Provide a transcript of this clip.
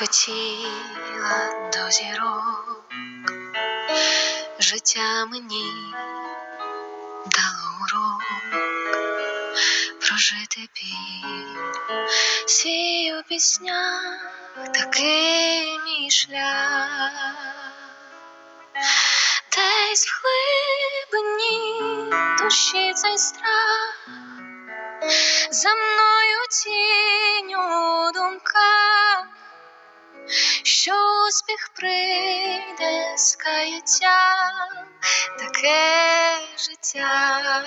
Хотіла до зірок, життя мені дало урок, прожити свій у піснях, такий мій шлях. Десь в глибині душі цей страх за мною тінь у думках, що успіх прийде з каяттям, таке життя.